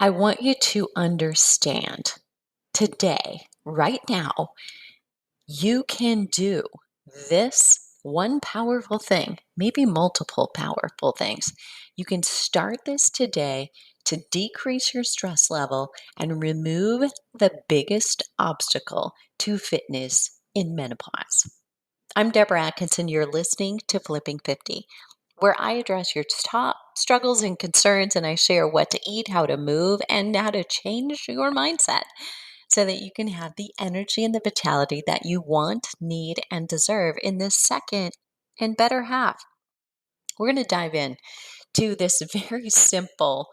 I want you to understand today, right now, you can do this one powerful thing, maybe multiple powerful things. You can start this today to decrease your stress level and remove the biggest obstacle to fitness in menopause. I'm Deborah Atkinson. You're listening to Flipping 50, where I address your top struggles and concerns, and I share what to eat, how to move, and how to change your mindset so that you can have the energy and the vitality that you want, need, and deserve in this second and better half. We're going to dive in to this very simple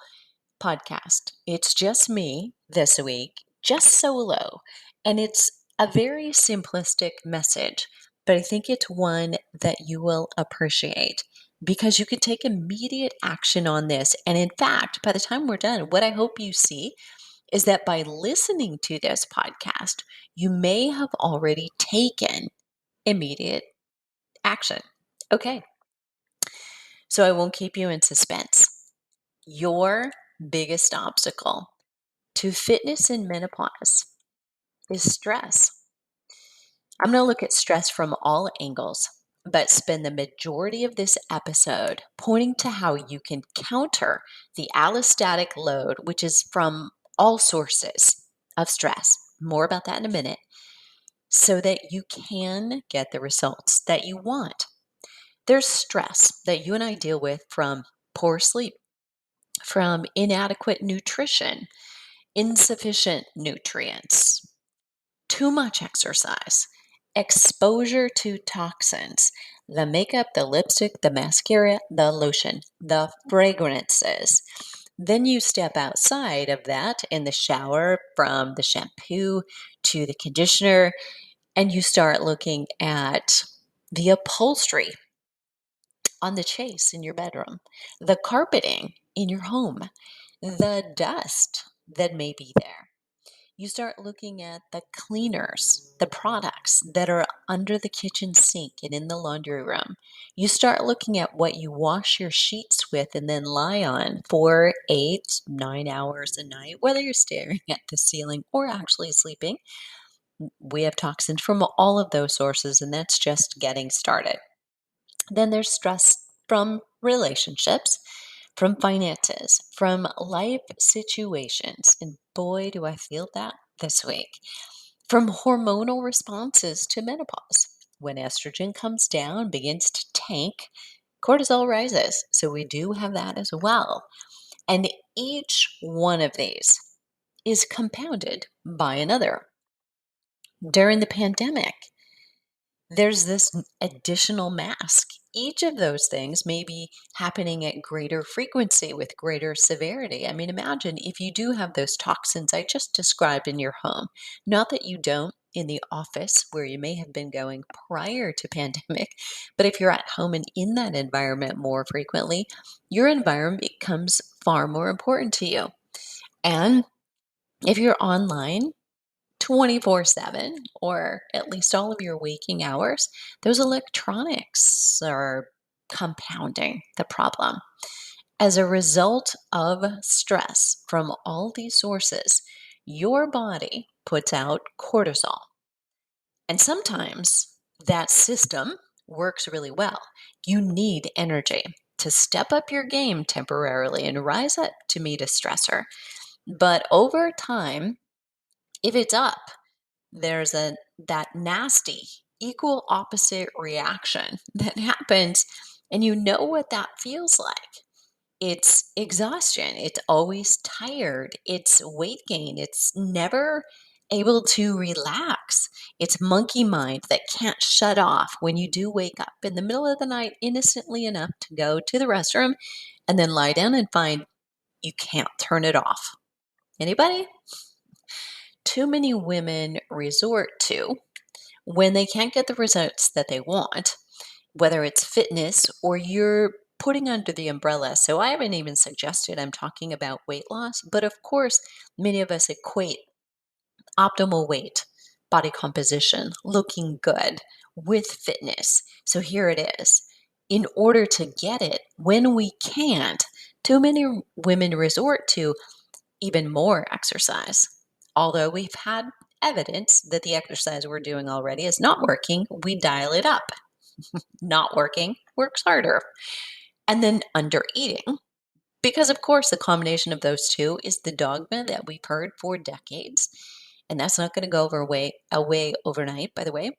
podcast. It's just me this week, just solo, and it's a very simplistic message, but I think it's one that you will appreciate because you can take immediate action on this. And in fact, by the time we're done, what I hope you see is that by listening to this podcast, you may have already taken immediate action. Okay, so I won't keep you in suspense. Your biggest obstacle to fitness in menopause is stress. I'm going to look at stress from all angles, but spend the majority of this episode pointing to how you can counter the allostatic load, which is from all sources of stress. More about that in a minute, so that you can get the results that you want. There's stress that you and I deal with from poor sleep, from inadequate nutrition, insufficient nutrients, too much exercise, exposure to toxins, the makeup, the lipstick, the mascara, the lotion, the fragrances. Then you step outside of that in the shower, from the shampoo to the conditioner, and you start looking at the upholstery on the chase in your bedroom, the carpeting in your home, the dust that may be there. You start looking at the cleaners, the products that are under the kitchen sink and in the laundry room. You start looking at what you wash your sheets with and then lie on for 8, 9 hours a night, whether you're staring at the ceiling or actually sleeping. We have toxins from all of those sources, and that's just getting started. Then there's stress from relationships, from finances, from life situations. And boy, do I feel that this week. From hormonal responses to menopause. When estrogen comes down, begins to tank, cortisol rises. So we do have that as well. And each one of these is compounded by another. During the pandemic, there's this additional mask. Each of those things may be happening at greater frequency with greater severity. I mean, imagine if you do have those toxins I just described in your home. Not that you don't in the office where you may have been going prior to pandemic, but if you're at home and in that environment more frequently, your environment becomes far more important to you. And if you're online 24/7, or at least all of your waking hours, those electronics are compounding the problem. As a result of stress from all these sources, your body puts out cortisol. And sometimes that system works really well. You need energy to step up your game temporarily and rise up to meet a stressor. But over time, if it's up, there's that nasty equal opposite reaction that happens, and you know what that feels like. It's exhaustion, it's always tired, it's weight gain, it's never able to relax. It's monkey mind that can't shut off when you do wake up in the middle of the night innocently enough to go to the restroom and then lie down and find you can't turn it off. Anybody? Too many women resort to, when they can't get the results that they want, whether it's fitness or you're putting under the umbrella. So I haven't even suggested I'm talking about weight loss, but of course, many of us equate optimal weight, body composition, looking good with fitness. So here it is. In order to get it, when we can't, too many women resort to even more exercise. Although we've had evidence that the exercise we're doing already is not working, we dial it up. Not working works harder. And then under eating, because of course the combination of those two is the dogma that we've heard for decades. And that's not going to go away overnight, by the way.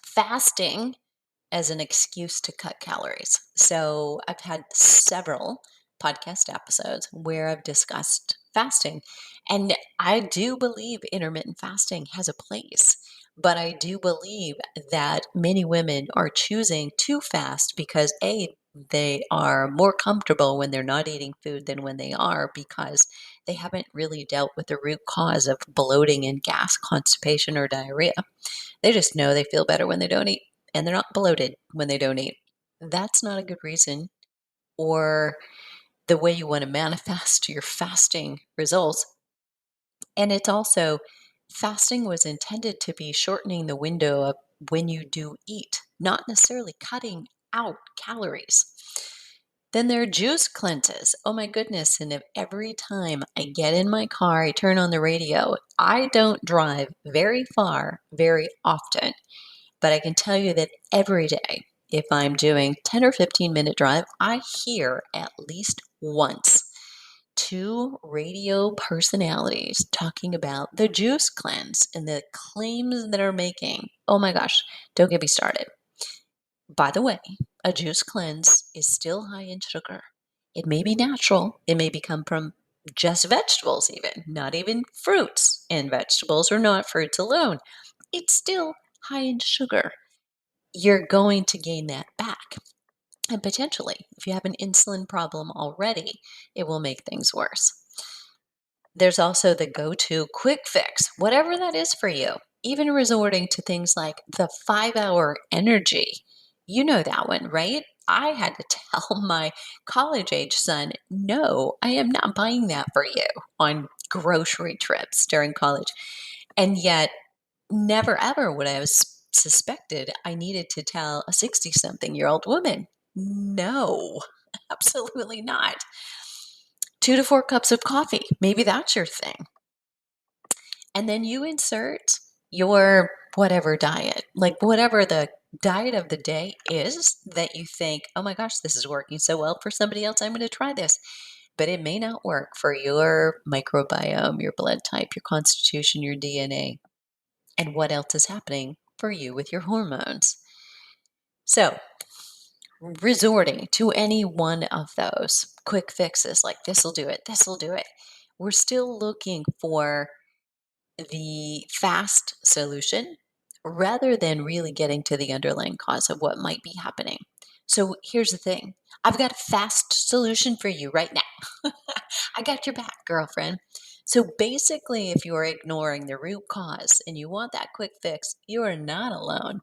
Fasting as an excuse to cut calories. So I've had several podcast episodes where I've discussed fasting. And I do believe intermittent fasting has a place. But I do believe that many women are choosing to fast because they are more comfortable when they're not eating food than when they are, because they haven't really dealt with the root cause of bloating and gas, constipation, or diarrhea. They just know they feel better when they don't eat, and they're not bloated when they don't eat. That's not a good reason or the way you want to manifest your fasting results. And it's also, fasting was intended to be shortening the window of when you do eat, not necessarily cutting out calories. Then there are juice cleanses. Oh my goodness. And if every time I get in my car, I turn on the radio, I don't drive very far very often. But I can tell you that every day, if I'm doing 10 or 15-minute drive, I hear at least once two radio personalities talking about the juice cleanse and the claims that are making. Oh my gosh, don't get me started. By the way, a juice cleanse is still high in sugar. It may be natural, it may come from just vegetables, even, not even fruits and vegetables, or not fruits alone. It's still high in sugar. You're going to gain that back. And potentially, if you have an insulin problem already, it will make things worse. There's also the go-to quick fix, whatever that is for you, even resorting to things like the 5-hour energy. You know that one, right? I had to tell my college-age son, no, I am not buying that for you on grocery trips during college. And yet, never ever would I have suspected I needed to tell a 60-something-year-old woman. No, absolutely not. 2 to 4 cups of coffee. Maybe that's your thing. And then you insert your whatever diet, like whatever the diet of the day is that you think, oh my gosh, this is working so well for somebody else, I'm going to try this. But it may not work for your microbiome, your blood type, your constitution, your DNA, and what else is happening for you with your hormones. So, resorting to any one of those quick fixes, like this will do it, we're still looking for the fast solution rather than really getting to the underlying cause of what might be happening. So here's the thing, I've got a fast solution for you right now. I got your back, girlfriend. So basically, if you are ignoring the root cause and you want that quick fix, you are not alone.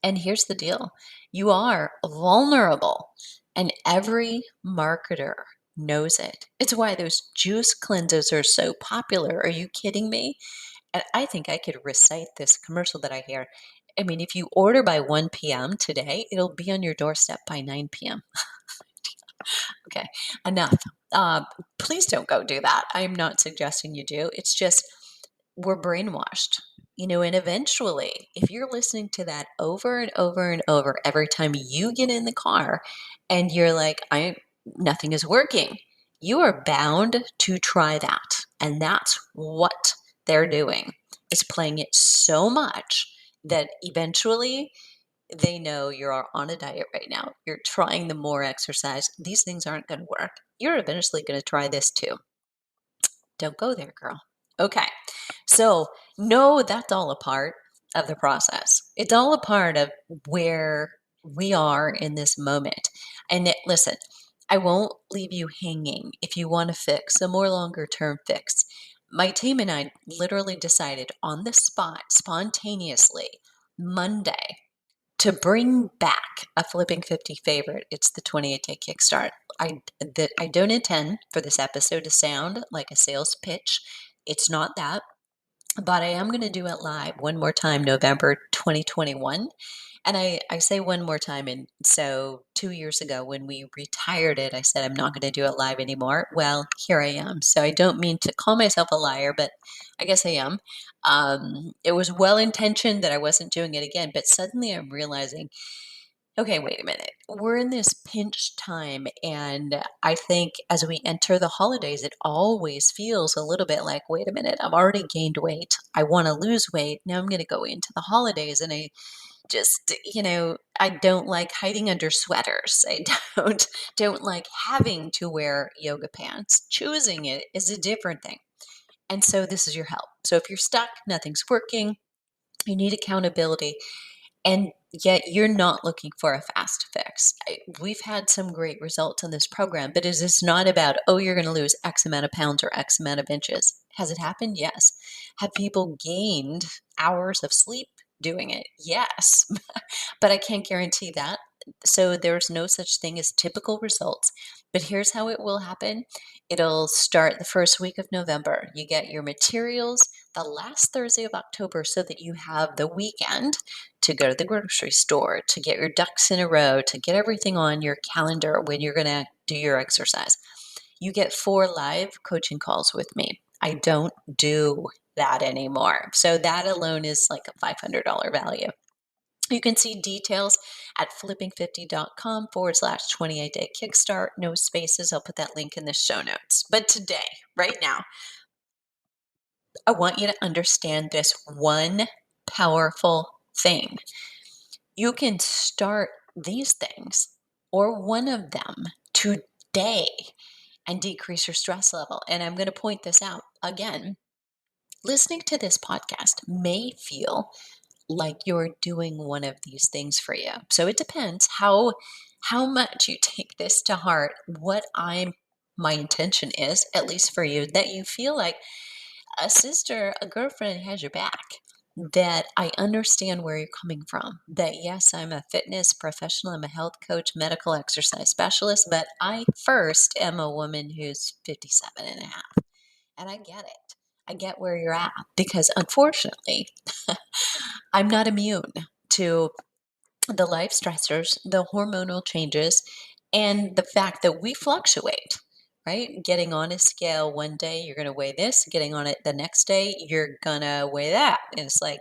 And here's the deal, you are vulnerable, and every marketer knows it. It's why those juice cleanses are so popular. Are you kidding me? And I think I could recite this commercial that I hear. I mean, if you order by 1 p.m. today, it'll be on your doorstep by 9 p.m. Okay, enough. Please don't go do that. I'm not suggesting you do. It's just we're brainwashed, and eventually, if you're listening to that over and over and over every time you get in the car and you're like, nothing is working, you are bound to try that. And that's what they're doing, is playing it so much that eventually they know you're on a diet right now. You're trying the more exercise. These things aren't going to work. You're eventually going to try this too. Don't go there, girl. Okay. So, no, that's all a part of the process. It's all a part of where we are in this moment. And listen, I won't leave you hanging if you want to fix a more longer term fix. My team and I literally decided on the spot, spontaneously, Monday, to bring back a Flipping 50 favorite. It's the 28-day kickstart. I don't intend for this episode to sound like a sales pitch. It's not that, but I am going to do it live one more time, November 2021. And I say one more time, and so 2 years ago when we retired it, I said, "I'm not gonna do it live anymore." Well, here I am. So I don't mean to call myself a liar, but I guess I am. It was well-intentioned that I wasn't doing it again, but suddenly I'm realizing, okay, wait a minute. We're in this pinch time, and I think as we enter the holidays, it always feels a little bit like, wait a minute, I've already gained weight. I wanna lose weight. Now I'm gonna go into the holidays, and I just, I don't like hiding under sweaters. I don't like having to wear yoga pants. Choosing it is a different thing. And so this is your help. So if you're stuck, nothing's working, you need accountability, and yet you're not looking for a fast fix. We've had some great results in this program, but is this not about, oh, you're going to lose X amount of pounds or X amount of inches? Has it happened? Yes. Have people gained hours of sleep doing it? Yes. But I can't guarantee that. So there's no such thing as typical results. But here's how it will happen. It'll start the first week of November. You get your materials the last Thursday of October so that you have the weekend to go to the grocery store, to get your ducks in a row, to get everything on your calendar when you're going to do your exercise. You get 4 live coaching calls with me. I don't do that anymore. So that alone is like a $500 value. You can see details at flipping50.com/28 day kickstart. No spaces. I'll put that link in the show notes. But today, right now, I want you to understand this one powerful thing. You can start these things or one of them today and decrease your stress level. And I'm going to point this out again. Listening to this podcast may feel like you're doing one of these things for you. So it depends how much you take this to heart. What I'm my intention is, at least for you, that you feel like a sister, a girlfriend has your back. That I understand where you're coming from. That yes, I'm a fitness professional, I'm a health coach, medical exercise specialist, but I first am a woman who's 57 and a half. And I get it. I get where you're at because unfortunately, I'm not immune to the life stressors, the hormonal changes, and the fact that we fluctuate, right? Getting on a scale one day, you're going to weigh this, getting on it the next day, you're going to weigh that. And it's like,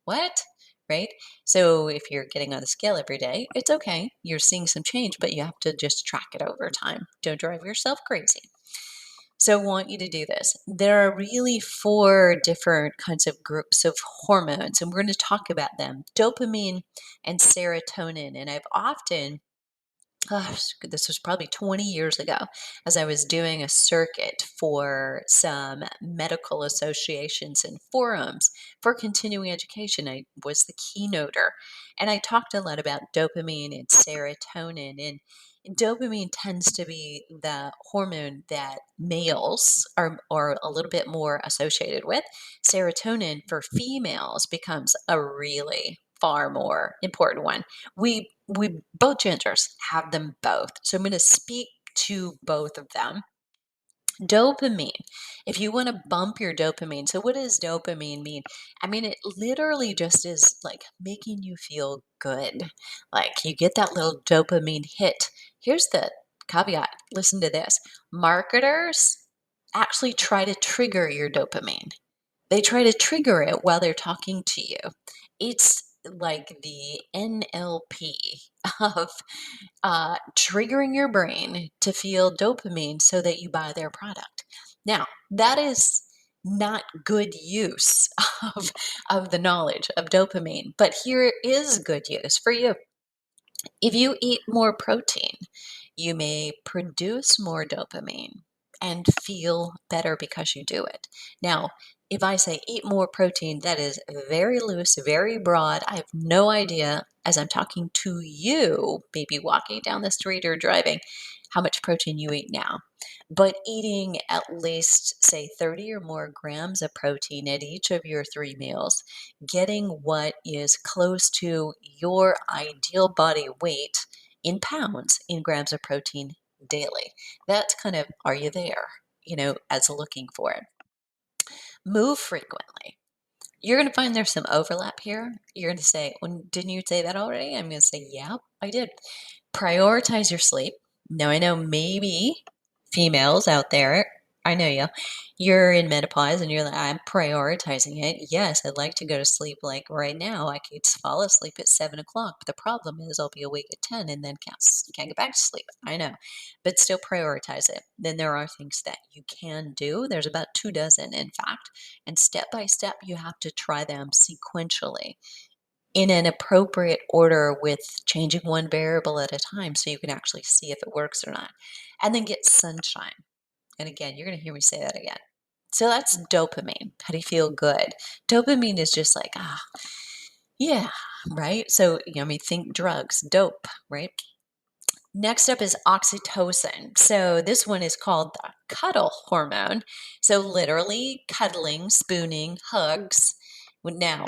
what? Right? So if you're getting on the scale every day, it's okay. You're seeing some change, but you have to just track it over time. Don't drive yourself crazy. So I want you to do this. There are really 4 different kinds of groups of hormones, and we're going to talk about them: dopamine and serotonin. And I've often, gosh, this was probably 20 years ago, as I was doing a circuit for some medical associations and forums for continuing education. I was the keynoter, and I talked a lot about dopamine and serotonin. And dopamine tends to be the hormone that males are a little bit more associated with. Serotonin for females becomes a really far more important one. We both genders have them both. So I'm going to speak to both of them. Dopamine. If you want to bump your dopamine, so what does dopamine mean? I mean, it literally just is like making you feel good. Like you get that little dopamine hit. Here's the caveat. Listen to this. Marketers actually try to trigger your dopamine. They try to trigger it while they're talking to you. It's like the NLP of triggering your brain to feel dopamine so that you buy their product. Now, that is not good use of the knowledge of dopamine, but here is good use for you. If you eat more protein, you may produce more dopamine and feel better because you do it. Now, if I say eat more protein, that is very loose, very broad. I have no idea, as I'm talking to you, maybe walking down the street or driving, how much protein you eat now. But eating at least, say, 30 or more grams of protein at each of your 3 meals, getting what is close to your ideal body weight in pounds, in grams of protein daily. That's kind of, are you there? As looking for it. Move frequently. You're going to find there's some overlap here. You're going to say, well, didn't you say that already? I'm going to say, yeah, I did. Prioritize your sleep. Now, I know maybe females out there, I know you, you're in menopause and you're like, I'm prioritizing it. Yes, I'd like to go to sleep like right now. I could fall asleep at 7 o'clock. But the problem is I'll be awake at 10 and then can't get back to sleep. I know, but still prioritize it. Then there are things that you can do. There's about 2 dozen, in fact, and step by step, you have to try them sequentially in an appropriate order with changing one variable at a time so you can actually see if it works or not. And then get sunshine. And again, you're going to hear me say that again. So that's dopamine. How do you feel good? Dopamine is just like, yeah, right? So, think drugs, dope, right? Next up is oxytocin. So this one is called the cuddle hormone. So literally cuddling, spooning, hugs. Now,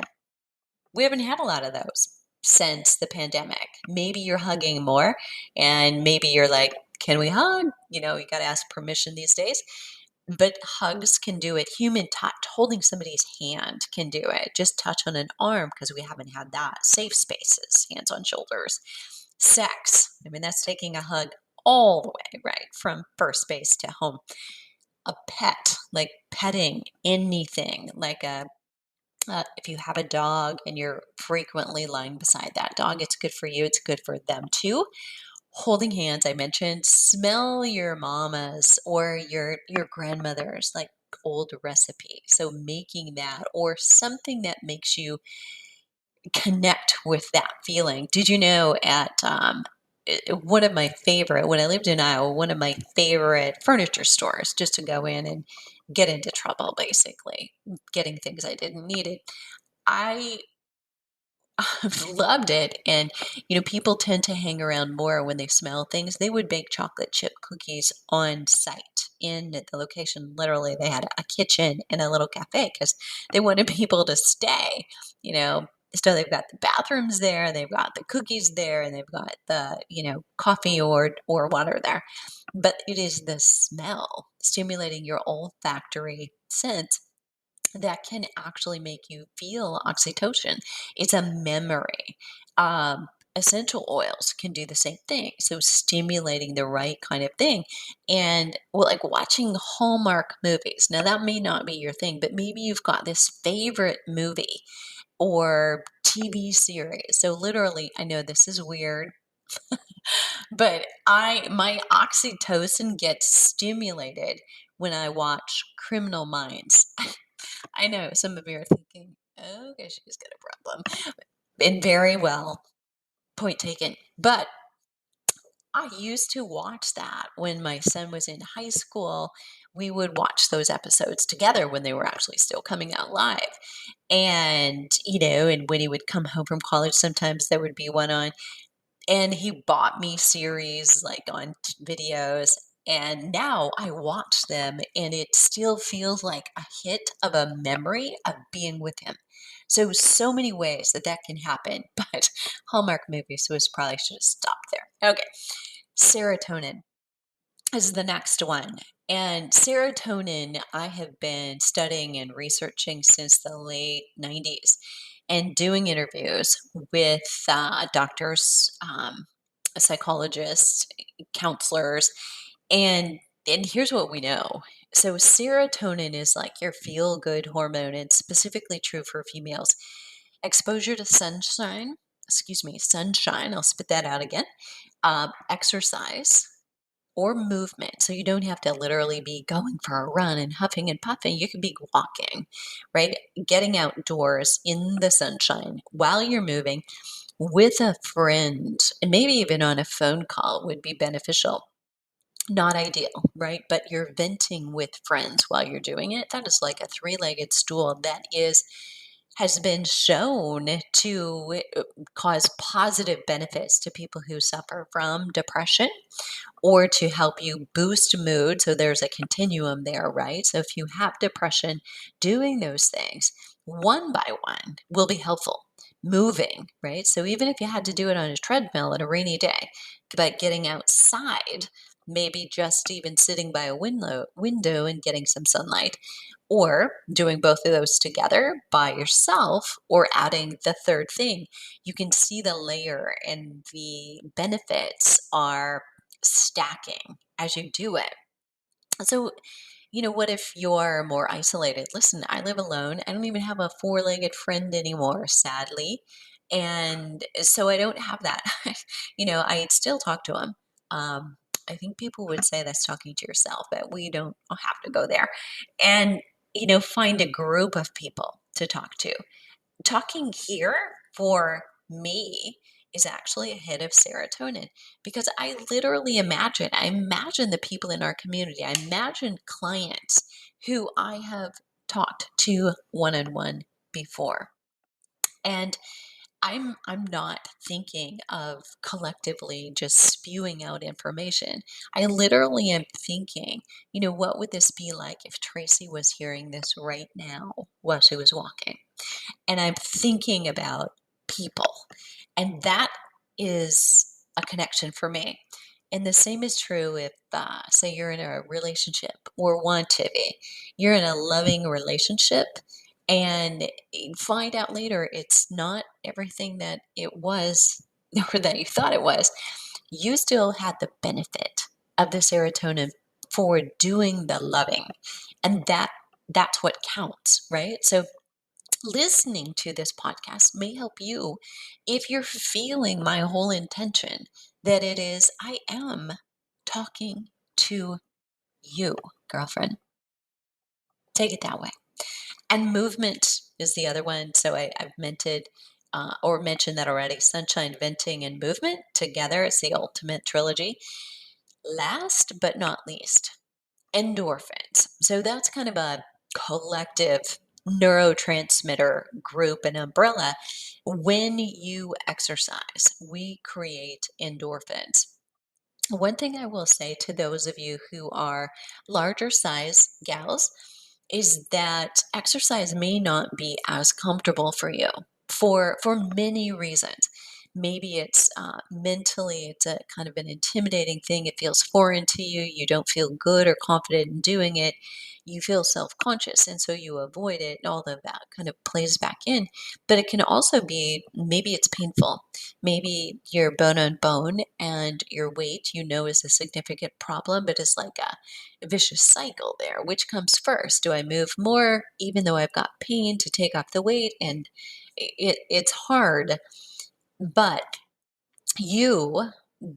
we haven't had a lot of those since the pandemic. Maybe you're hugging more and maybe you're like, can we hug? You got to ask permission these days. But hugs can do it. Human touch, holding somebody's hand can do it. Just touch on an arm because we haven't had that. Safe spaces, hands on shoulders. Sex, that's taking a hug all the way, right? From first base to home. A pet, like petting anything, like if you have a dog and you're frequently lying beside that dog, it's good for you. It's good for them too. Holding hands, I mentioned. Smell your mama's or your grandmother's like old recipe. So making that or something that makes you connect with that feeling. Did you know at one of my favorite, when I lived in Iowa, one of my favorite furniture stores, just to go in and get into trouble, basically, getting things I didn't need it. I loved it. And, people tend to hang around more when they smell things. They would bake chocolate chip cookies on site in the location. Literally, they had a kitchen and a little cafe because they wanted people to stay, you know. So they've got the bathrooms there, they've got the cookies there, and they've got the, coffee or water there. But it is the smell stimulating your olfactory sense that can actually make you feel oxytocin. It's a memory. Essential oils can do the same thing. So stimulating the right kind of thing. And well, like watching Hallmark movies. Now that may not be your thing, but maybe you've got this favorite movie or TV series. So literally, I know this is weird, but my oxytocin gets stimulated when I watch Criminal Minds. I know some of you are thinking, okay, she's got a problem. And very well, point taken. But I used to watch that when my son was in high school. We would watch those episodes together when they were actually still coming out live. And, and when he would come home from college, sometimes there would be one on. And he bought me series like on videos. And now I watch them and it still feels like a hit of a memory of being with him. So many ways that can happen. But Hallmark movies was probably should have stopped there. Okay. Serotonin is the next one. And serotonin, I have been studying and researching since the late 90s and doing interviews with doctors, psychologists, counselors, and here's what we know. So serotonin is like your feel good hormone, and specifically true for females. Exposure to sunshine, I'll spit that out again. Exercise or movement. So you don't have to literally be going for a run and huffing and puffing. You could be walking, right? Getting outdoors in the sunshine while you're moving with a friend, and maybe even on a phone call would be beneficial. Not ideal, right? But you're venting with friends while you're doing it. That is like a three-legged stool that has been shown to cause positive benefits to people who suffer from depression or to help you boost mood. So there's a continuum there, right? So if you have depression, doing those things one by one will be helpful. Moving, right? So even if you had to do it on a treadmill on a rainy day, but getting outside maybe just even sitting by a window and getting some sunlight, or doing both of those together by yourself, or adding the third thing. You can see the layer and the benefits are stacking as you do it. So, what if you're more isolated? Listen, I live alone. I don't even have a four-legged friend anymore, sadly. And so I don't have that. I still talk to him. I think people would say that's talking to yourself, but we don't have to go there. And, find a group of people to talk to. Talking here for me is actually a hit of serotonin, because I imagine the people in our community. I imagine clients who I have talked to one on one before. And I'm not thinking of collectively just spewing out information. I literally am thinking, what would this be like if Tracy was hearing this right now while she was walking? And I'm thinking about people. And that is a connection for me. And the same is true if, say, you're in a relationship or want to be. You're in a loving relationship and you find out later it's not everything that it was or that you thought it was. You still had the benefit of the serotonin for doing the loving. And that's what counts, right? So listening to this podcast may help you if you're feeling my whole intention that it is, I am talking to you, girlfriend. Take it that way. And movement is the other one. So I've mentioned that already. Sunshine, venting, and movement together. It's the ultimate trilogy. Last but not least, endorphins. So that's kind of a collective neurotransmitter group and umbrella. When you exercise, we create endorphins. One thing I will say to those of you who are larger size gals is that exercise may not be as comfortable for you for many reasons. Maybe it's mentally, it's a kind of an intimidating thing. It feels foreign to you. You don't feel good or confident in doing it. You feel self-conscious, and so you avoid it. And all of that kind of plays back in. But it can also be, maybe it's painful. Maybe you're bone on bone and your weight, is a significant problem, but it's like a vicious cycle there. Which comes first? Do I move more even though I've got pain to take off the weight? And it's hard, but you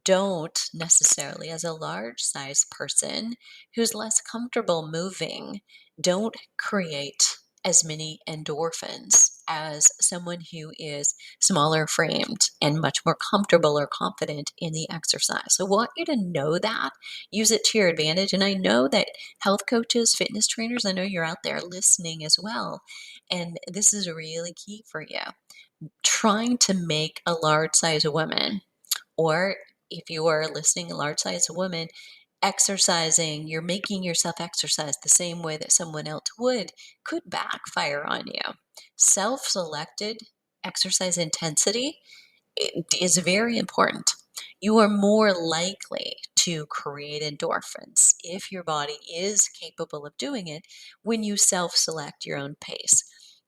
don't necessarily, as a large size person who's less comfortable moving, don't create as many endorphins as someone who is smaller framed and much more comfortable or confident in the exercise. So I want you to know that, use it to your advantage. And I know that health coaches, fitness trainers, I know you're out there listening as well. And this is really key for you. Trying to make a large size woman, or if you are listening, a large size woman, exercising, you're making yourself exercise the same way that someone else would, could backfire on you. Self-selected exercise intensity is very important. You are more likely to create endorphins if your body is capable of doing it when you self-select your own pace.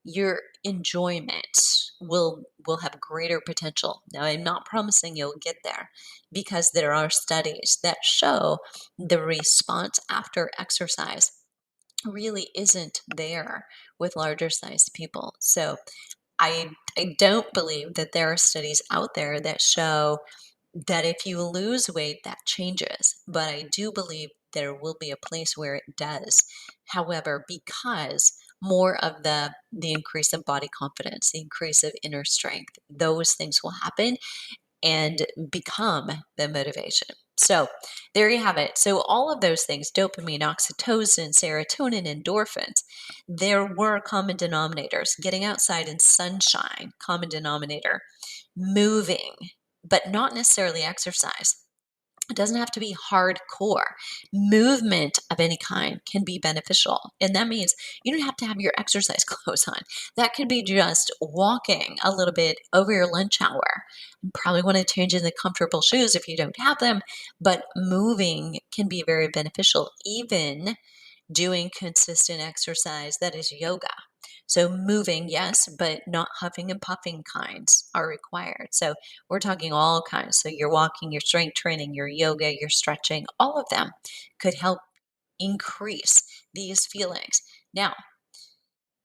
Your enjoyment will have greater potential. Now, I'm not promising you'll get there, because there are studies that show the response after exercise really isn't there with larger sized people. So I don't believe that there are studies out there that show that if you lose weight, that changes. But I do believe there will be a place where it does. However, because more of the increase of body confidence, the increase of inner strength, those things will happen and become the motivation. So there you have it. So all of those things, dopamine, oxytocin, serotonin, endorphins, there were common denominators. Getting outside in sunshine, common denominator. Moving, but not necessarily exercise. It doesn't have to be hardcore. Movement of any kind can be beneficial. And that means you don't have to have your exercise clothes on. That could be just walking a little bit over your lunch hour. You probably want to change in the comfortable shoes if you don't have them, but moving can be very beneficial. Even doing consistent exercise that is yoga. So moving, yes, but not huffing and puffing kinds are required. So we're talking all kinds. So you're walking, your strength training, your yoga, your stretching, all of them could help increase these feelings. Now,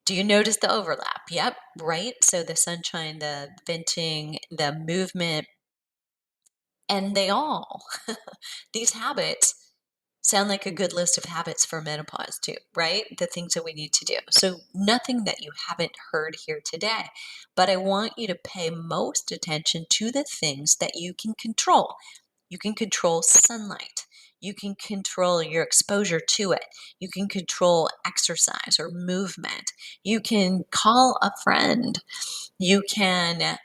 do you notice the overlap? Yep, right. So the sunshine, the venting, the movement, and they all, these habits sound like a good list of habits for menopause too, right? The things that we need to do. So nothing that you haven't heard here today, but I want you to pay most attention to the things that you can control. You can control sunlight. You can control your exposure to it. You can control exercise or movement. You can call a friend. You can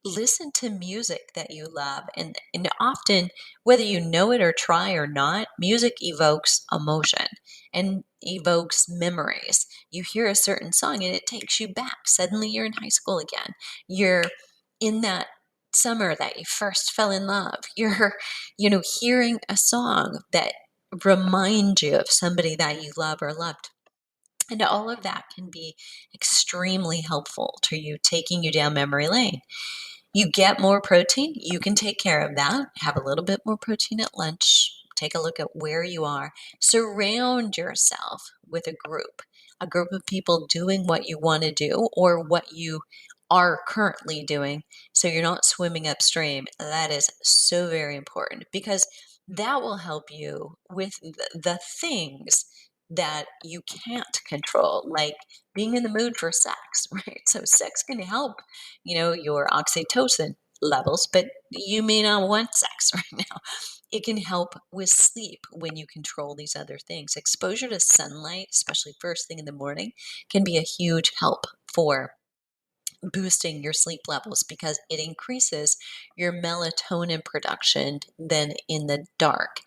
listen to music that you love. And often, whether you know it or try or not, music evokes emotion and evokes memories. You hear a certain song and it takes you back. Suddenly you're in high school again. You're in that summer that you first fell in love. You're, hearing a song that reminds you of somebody that you love or loved. And all of that can be extremely helpful to you, taking you down memory lane. You get more protein, you can take care of that. Have a little bit more protein at lunch. Take a look at where you are. Surround yourself with a group of people doing what you want to do or what you are currently doing. So you're not swimming upstream. That is so very important because that will help you with the things that you can't control, like being in the mood for sex, right? So sex can help your oxytocin levels, but you may not want sex right now. It can help with sleep when you control these other things. Exposure to sunlight, especially first thing in the morning, can be a huge help for boosting your sleep levels because it increases your melatonin production then in the dark.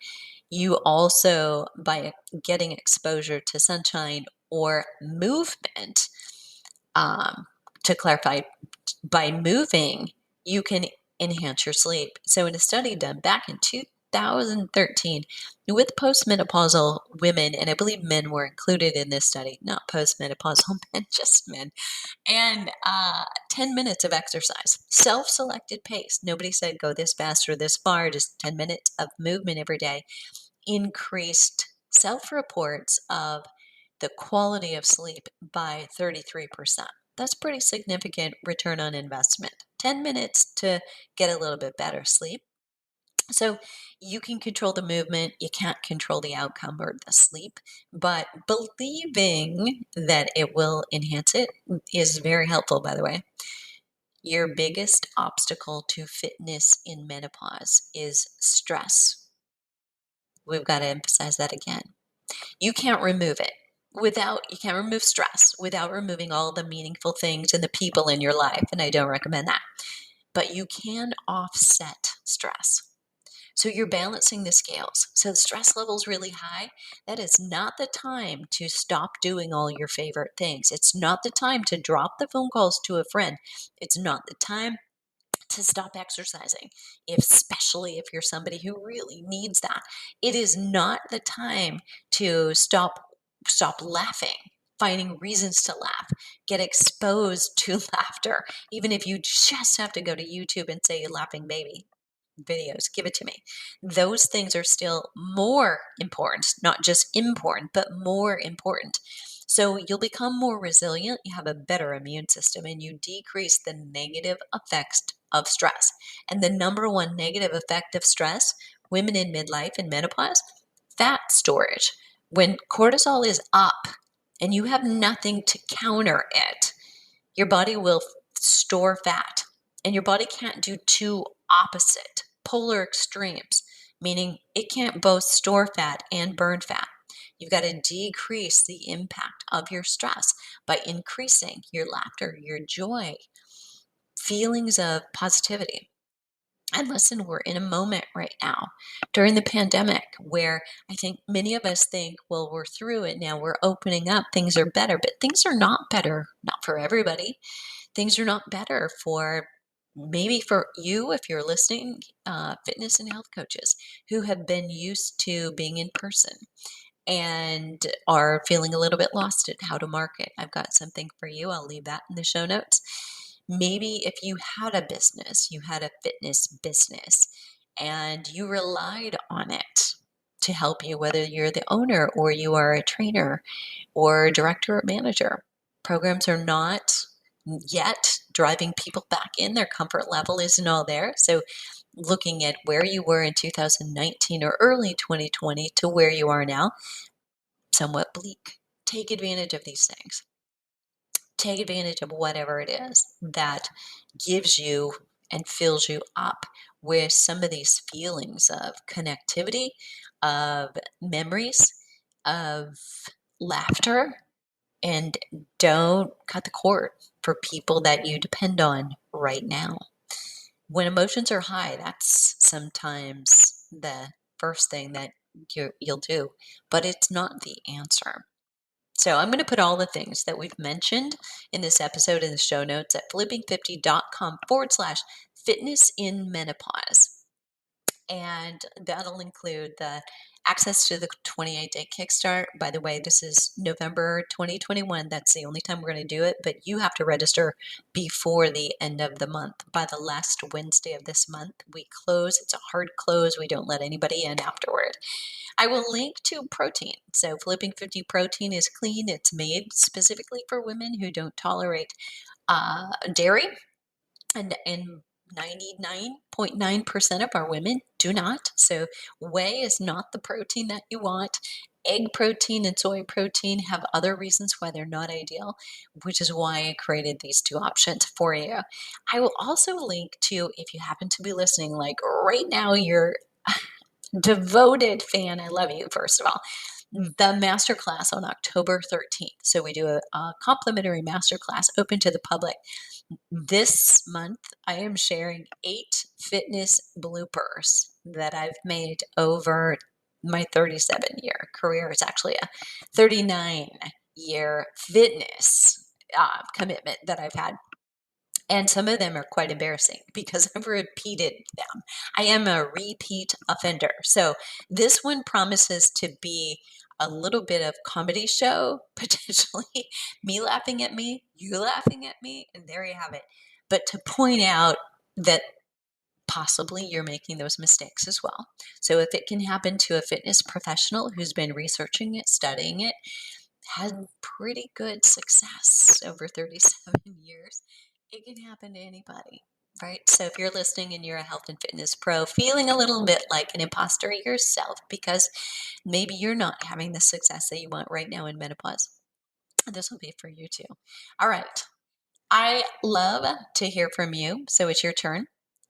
You also, by getting exposure to sunshine or movement, um, to clarify, by moving, you can enhance your sleep. So, in a study done back in 2013 with postmenopausal women, and I believe men were included in this study, not postmenopausal men, just men, and 10 minutes of exercise, self selected pace. Nobody said go this fast or this far, just 10 minutes of movement every day increased self reports of the quality of sleep by 33%. That's pretty significant return on investment. 10 minutes to get a little bit better sleep. So you can control the movement, you can't control the outcome or the sleep, but believing that it will enhance it is very helpful, by the way. Your biggest obstacle to fitness in menopause is stress. We've got to emphasize that again. You can't remove it you can't remove stress without removing all the meaningful things and the people in your life. And I don't recommend that. But you can offset stress. So you're balancing the scales. So the stress level's really high. That is not the time to stop doing all your favorite things. It's not the time to drop the phone calls to a friend. It's not the time to stop exercising, especially if you're somebody who really needs that. It is not the time to stop laughing, finding reasons to laugh, get exposed to laughter, even if you just have to go to YouTube and say laughing baby videos, give it to me. Those things are still more important, not just important, but more important. So you'll become more resilient, you have a better immune system, and you decrease the negative effects of stress. And the number one negative effect of stress, women in midlife and menopause, fat storage. When cortisol is up and you have nothing to counter it, your body will store fat, and your body can't do two opposite polar extremes, meaning it can't both store fat and burn fat. You've got to decrease the impact of your stress by increasing your laughter, your joy, feelings of positivity. And listen, we're in a moment right now during the pandemic where I think many of us think, well, we're through it now, we're opening up, things are better, but things are not better, not for everybody. Things are not better for maybe for you, if you're listening, fitness and health coaches who have been used to being in person and are feeling a little bit lost at how to market. I've got something for you. I'll leave that in the show notes. Maybe if you had a business, you had a fitness business, and you relied on it to help you, whether you're the owner or you are a trainer or director or manager. Programs are not yet driving people back in. Their comfort level isn't all there. So, looking at where you were in 2019 or early 2020 to where you are now, somewhat bleak. Take advantage of these things. Take advantage of whatever it is that gives you and fills you up with some of these feelings of connectivity, of memories, of laughter, and don't cut the cord for people that you depend on right now. When emotions are high, that's sometimes the first thing that you'll do, but it's not the answer. So I'm going to put all the things that we've mentioned in this episode in the show notes at flipping50.com/fitness in menopause. And that'll include the access to the 28-day kickstart. By the way, this is November 2021. That's the only time we're going to do it, but you have to register before the end of the month. By the last Wednesday of this month, we close. It's a hard close. We don't let anybody in afterward. I will link to protein. So Flipping 50 protein is clean. It's made specifically for women who don't tolerate dairy, and 99.9% of our women do not. So whey is not the protein that you want. Egg protein and soy protein have other reasons why they're not ideal, which is why I created these two options for you. I will also link to, if you happen to be listening, like right now, you're devoted fan. I love you, first of all. The masterclass on October 13th. So we do a complimentary masterclass open to the public. This month, I am sharing 8 fitness bloopers that I've made over my 37-year career. It's actually a 39-year fitness commitment that I've had. And some of them are quite embarrassing because I've repeated them. I am a repeat offender. So this one promises to be a little bit of comedy show, potentially me laughing at me, you laughing at me, and there you have it. But to point out that possibly you're making those mistakes as well. So if it can happen to a fitness professional who's been researching it, studying it, had pretty good success over 37 years, it can happen to anybody, right? So if you're listening and you're a health and fitness pro, feeling a little bit like an imposter yourself because maybe you're not having the success that you want right now in menopause, this will be for you too. All right. I love to hear from you. So it's your turn.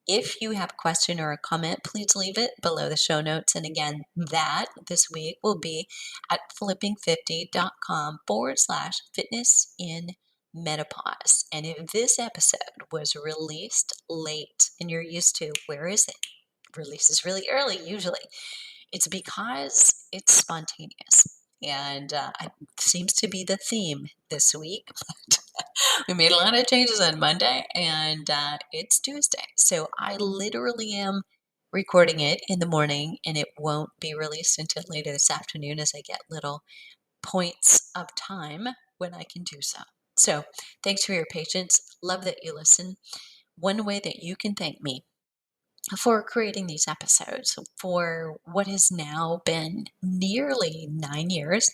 If you have a question or a comment, please leave it below the show notes. And again, that this week will be at flipping50.com/fitness in menopause. And if this episode was released late and you're used to, where is it? Releases really early, usually. It's because it's spontaneous. And it seems to be the theme this week. We made a lot of changes on Monday, and it's Tuesday. So I literally am recording it in the morning, and it won't be released until later this afternoon as I get little points of time when I can do so. So thanks for your patience. Love that you listen. One way that you can thank me for creating these episodes for what has now been nearly 9 years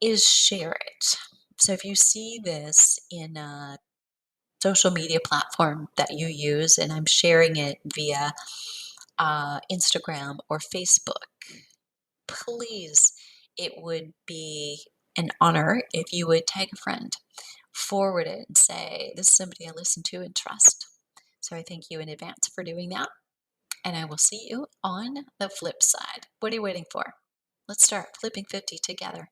is share it. So if you see this in a social media platform that you use, and I'm sharing it via Instagram or Facebook, please, it would be an honor if you would tag a friend, forward it, and say, this is somebody I listen to and trust. So I thank you in advance for doing that. And I will see you on the flip side. What are you waiting for? Let's start flipping 50 together.